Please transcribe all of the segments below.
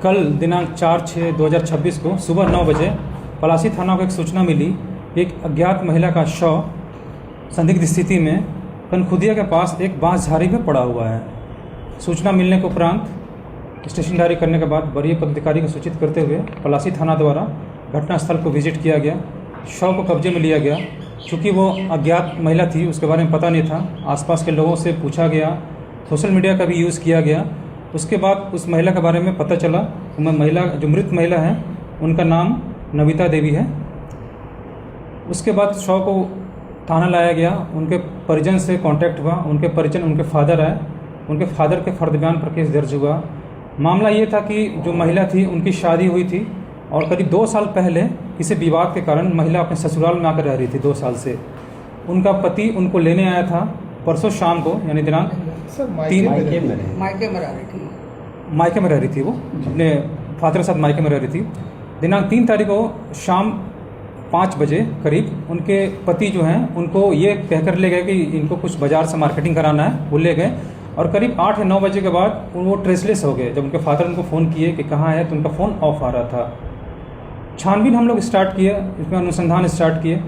कल दिनांक 4/6/2026 को सुबह 9 बजे पलासी थाना को एक सूचना मिली। एक अज्ञात महिला का शव संदिग्ध स्थिति में कनखुदिया के पास एक बांस झाड़ी में पड़ा हुआ है। सूचना मिलने के उपरांत स्टेशन डायरी करने के बाद वरीय पदाधिकारी को सूचित करते हुए पलासी थाना द्वारा घटनास्थल को विजिट किया गया। शव को कब्जे में लिया गया। चूँकि वो अज्ञात महिला थी, उसके बारे में पता नहीं था। आसपास के लोगों से पूछा गया, सोशल मीडिया का भी यूज़ किया गया। उसके बाद उस महिला के बारे में पता चला। महिला जो मृत महिला है उनका नाम नविता देवी है। उसके बाद शव को थाना लाया गया। उनके परिजन से कांटेक्ट हुआ। उनके परिजन उनके फादर आए। उनके फादर के फर्द बयान पर केस दर्ज हुआ। मामला ये था कि जो महिला थी उनकी शादी हुई थी और करीब 2 साल पहले किसी विवाद के कारण महिला अपने ससुराल में आकर रह रही थी 2 साल से। उनका पति उनको लेने आया था परसों शाम को, यानी दिनांक 3 मायके में रह रही थी। मायके में रह रही थी। वो अपने फादर के साथ मायके में रह रही थी। दिनांक 3 तारीख को शाम 5 बजे करीब उनके पति जो हैं उनको ये कहकर ले गए कि इनको कुछ बाज़ार से मार्केटिंग कराना है। वो ले गए और करीब 8 या 9 बजे के बाद वो ट्रेसलेस हो गए। जब उनके फादर उनको फ़ोन किए कि कहाँ है, तो उनका फ़ोन ऑफ आ रहा था। छानबीन हम लोग स्टार्ट किए, इसमें अनुसंधान स्टार्ट किए।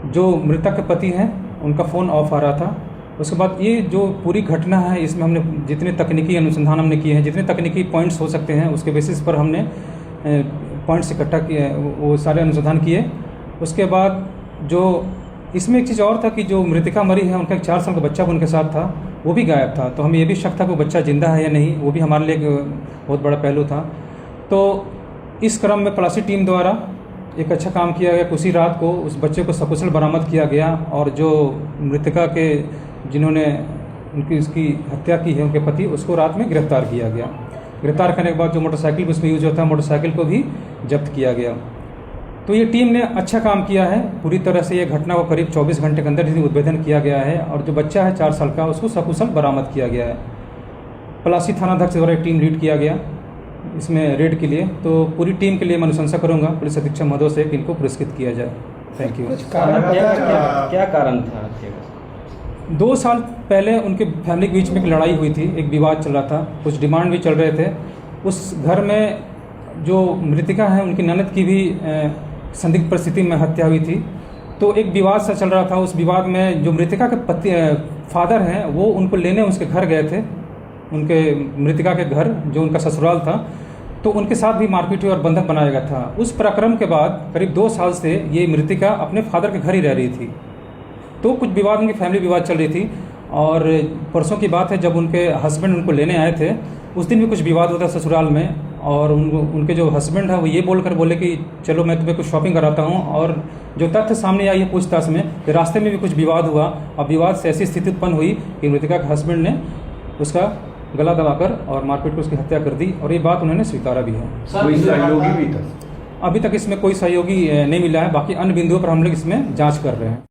जो मृतक के पति हैं उनका फ़ोन ऑफ आ रहा था। उसके बाद ये जो पूरी घटना है, इसमें हमने जितने तकनीकी अनुसंधान हमने किए हैं, जितने तकनीकी पॉइंट्स हो सकते हैं, उसके बेसिस पर हमने पॉइंट्स इकट्ठा किए, वो सारे अनुसंधान किए। उसके बाद जो इसमें एक चीज़ और था कि जो मृतिका मरी है उनका एक 4 साल का बच्चा उनके साथ था, वो भी गायब था। तो हमें ये भी शक था कि वो बच्चा जिंदा है या नहीं, वो भी हमारे लिए एक बहुत बड़ा पहलू था। तो इस क्रम में पलासी टीम द्वारा एक अच्छा काम किया गया। उसी रात को उस बच्चे को सकुशल बरामद किया गया और जो मृतका के जिन्होंने उसकी हत्या की है, उनके पति, उसको रात में गिरफ्तार किया गया। गिरफ्तार करने के बाद जो मोटरसाइकिल उसमें यूज होता है, मोटरसाइकिल को भी जब्त किया गया। तो ये टीम ने अच्छा काम किया है। पूरी तरह से ये घटना को करीब 24 घंटे के अंदर ही उद्भेदन किया गया है और जो बच्चा है 4 साल का, उसको सकुशल बरामद किया गया है। पलासी थानाध्यक्ष द्वारा एक टीम लीड किया गया इसमें रेड के लिए। तो पूरी टीम के लिए मैं अनुशंसा करूंगा पुलिस अधीक्षक महोदय से कि इनको पुरस्कृत किया जाए। Thank you. क्या कारण था? 2 साल पहले उनके फैमिली के बीच में एक लड़ाई हुई थी, एक विवाद चल रहा था, कुछ डिमांड भी चल रहे थे। उस घर में जो मृतिका है उनकी ननद की भी संदिग्ध परिस्थिति में हत्या हुई थी। तो एक विवाद सा चल रहा था। उस विवाद में जो मृतिका के पति फादर हैं वो उनको लेने उसके घर गए थे, उनके मृतिका के घर जो उनका ससुराल था। तो उनके साथ भी मारपीट हुई और बंधक बनाया गया था। उस प्रक्रम के बाद करीब 2 साल से ये मृतिका अपने फादर के घर ही रह रही थी। तो कुछ विवाद, उनकी फैमिली विवाद चल रही थी। और परसों की बात है जब उनके हस्बैंड उनको लेने आए थे, उस दिन भी कुछ विवाद हुआ था ससुराल में। और उनके जो हस्बैंड है वो ये बोले कि चलो मैं तुम्हें कुछ शॉपिंग कराता हूँ। और जो तथ्य सामने आई है पूछताछ में कि रास्ते में भी कुछ विवाद हुआ और विवाद से ऐसी स्थिति उत्पन्न हुई कि मृतिका के हस्बैंड ने उसका गला दबाकर और मारपीट कर उसकी हत्या कर दी। और ये बात उन्होंने स्वीकारा भी है। कोई सहयोगी भी था? अभी तक इसमें कोई सहयोगी नहीं मिला है। बाकी अन्य बिंदुओं पर हम लोग इसमें जाँच कर रहे हैं।